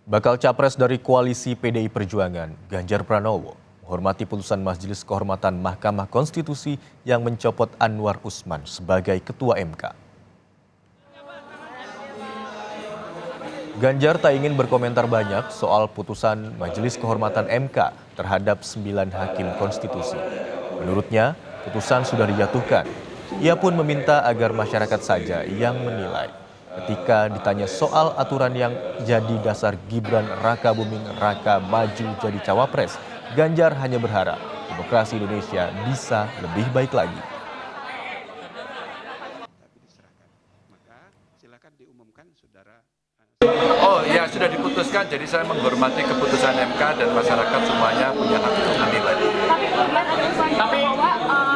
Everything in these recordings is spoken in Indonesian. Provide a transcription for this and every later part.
Bakal capres dari koalisi PDI Perjuangan, Ganjar Pranowo, menghormati putusan Majelis Kehormatan Mahkamah Konstitusi yang mencopot Anwar Usman sebagai Ketua MK. Ganjar tak ingin berkomentar banyak soal putusan Majelis Kehormatan MK terhadap 9 hakim konstitusi. Menurutnya, putusan sudah dijatuhkan. Ia pun meminta agar masyarakat saja yang menilai. Ketika ditanya soal aturan yang jadi dasar Gibran Raka Buming Raka maju jadi cawapres, Ganjar hanya berharap demokrasi Indonesia bisa lebih baik lagi. Oh ya, sudah diputuskan, jadi saya menghormati keputusan MK dan masyarakat semuanya punya hak untuk menilai. Tapi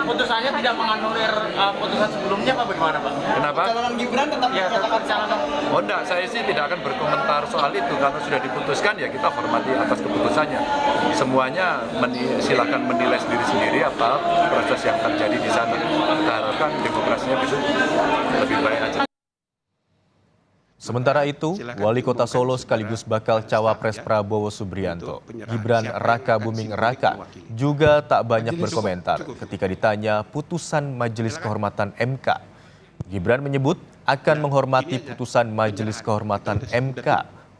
putusannya tidak menganulir putusan sebelumnya apa bagaimana, Pak? Kenapa? Calon Gibran tetap menyatakan calon. Oh enggak, saya sih tidak akan berkomentar soal itu. Karena sudah diputuskan ya kita hormati atas keputusannya. Semuanya silakan menilai sendiri-sendiri apa proses yang terjadi di sana. Kita harapkan demokrasinya bisa lebih baik aja. Sementara itu, Wali Kota Solo sekaligus bakal cawapres Prabowo Subianto, Gibran Raka Buming Raka, juga tak banyak berkomentar ketika ditanya putusan Majelis Kehormatan MK. Gibran menyebut akan menghormati putusan Majelis Kehormatan MK,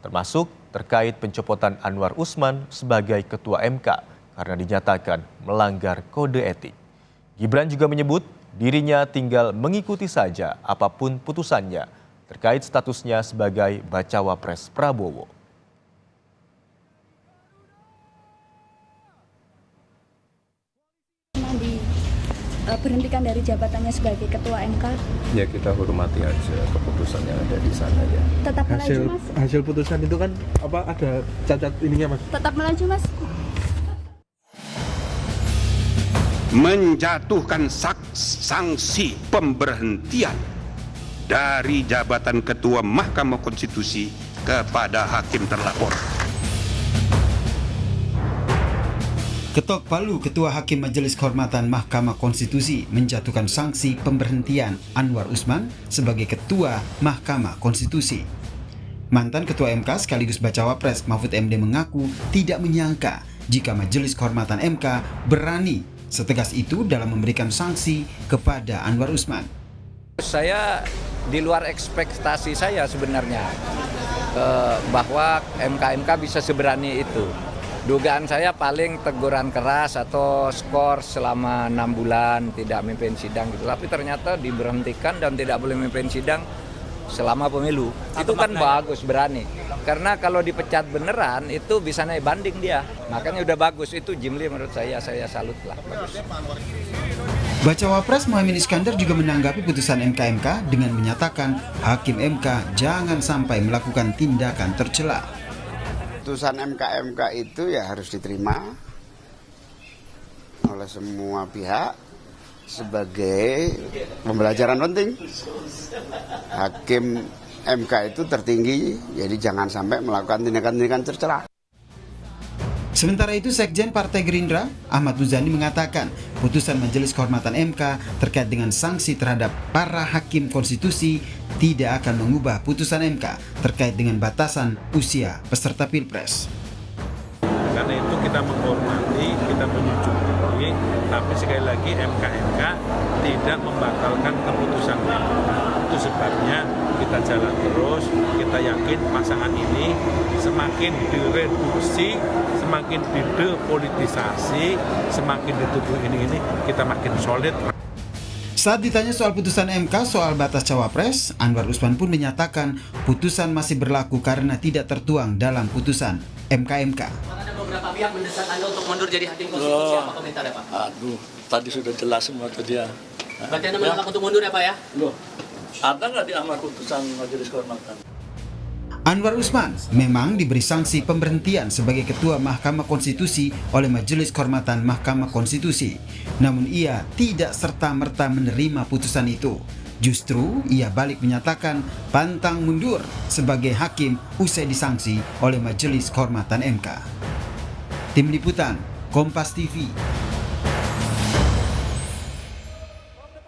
termasuk terkait pencopotan Anwar Usman sebagai Ketua MK karena dinyatakan melanggar kode etik. Gibran juga menyebut dirinya tinggal mengikuti saja apapun putusannya terkait statusnya sebagai bacawa pres Prabowo. Diberhentikan dari jabatannya sebagai Ketua MK? Ya kita hormati aja keputusan yang ada di sana ya. Tetap melaju, Mas? Hasil putusan itu kan apa ada cacat ininya, Mas? Tetap melaju, Mas? Menjatuhkan sanksi pemberhentian dari jabatan Ketua Mahkamah Konstitusi kepada hakim terlapor. Ketok Palu, Ketua Hakim Majelis Kehormatan Mahkamah Konstitusi menjatuhkan sanksi pemberhentian Anwar Usman sebagai Ketua Mahkamah Konstitusi. Mantan Ketua MK sekaligus bacawa pres Mahfud MD mengaku tidak menyangka jika Majelis Kehormatan MK berani setegas itu dalam memberikan sanksi kepada Anwar Usman. Saya di luar ekspektasi saya sebenarnya bahwa MK bisa seberani itu. Dugaan saya paling teguran keras atau skor selama 6 bulan tidak memimpin sidang gitu. Tapi ternyata diberhentikan dan tidak boleh memimpin sidang selama pemilu. Itu kan bagus, berani. Karena kalau dipecat beneran itu bisa naik banding dia. Makanya udah bagus, itu Jimli menurut saya salut lah. Bagus. Bacawa pres Muhaimin Iskandar juga menanggapi putusan MK dengan menyatakan Hakim MK jangan sampai melakukan tindakan tercela. Putusan MK itu ya harus diterima oleh semua pihak sebagai pembelajaran penting. Hakim MK itu tertinggi, jadi jangan sampai melakukan tindakan-tindakan tercela. Sementara itu, Sekjen Partai Gerindra, Ahmad Muzani mengatakan putusan Majelis Kehormatan MK terkait dengan sanksi terhadap para hakim konstitusi tidak akan mengubah putusan MK terkait dengan batasan usia peserta Pilpres. Karena itu kita menghormati, kita menyetujui, tapi sekali lagi MK tidak membatalkan keputusan MK. Itu sebabnya kita jalan terus, kita yakin pasangan ini semakin direduksi, semakin didepolitisasi, semakin dituduh ini kita makin solid. Saat ditanya soal putusan MK soal batas cawapres, Anwar Usman pun menyatakan putusan masih berlaku karena tidak tertuang dalam putusan MK. Ada beberapa pihak mendesak Anda untuk mundur jadi hakim konstitusi, apa komentarnya, Pak? Aduh, tadi sudah jelas semua ke dia. Berarti Anda menolak untuk mundur ya, Pak ya? Loh, ada nggak di amar putusan Majelis Kehormatan? Anwar Usman memang diberi sanksi pemberhentian sebagai Ketua Mahkamah Konstitusi oleh Majelis Kehormatan Mahkamah Konstitusi. Namun ia tidak serta-merta menerima putusan itu. Justru ia balik menyatakan pantang mundur sebagai hakim usai disanksi oleh Majelis Kehormatan MK. Tim Liputan, Kompas TV.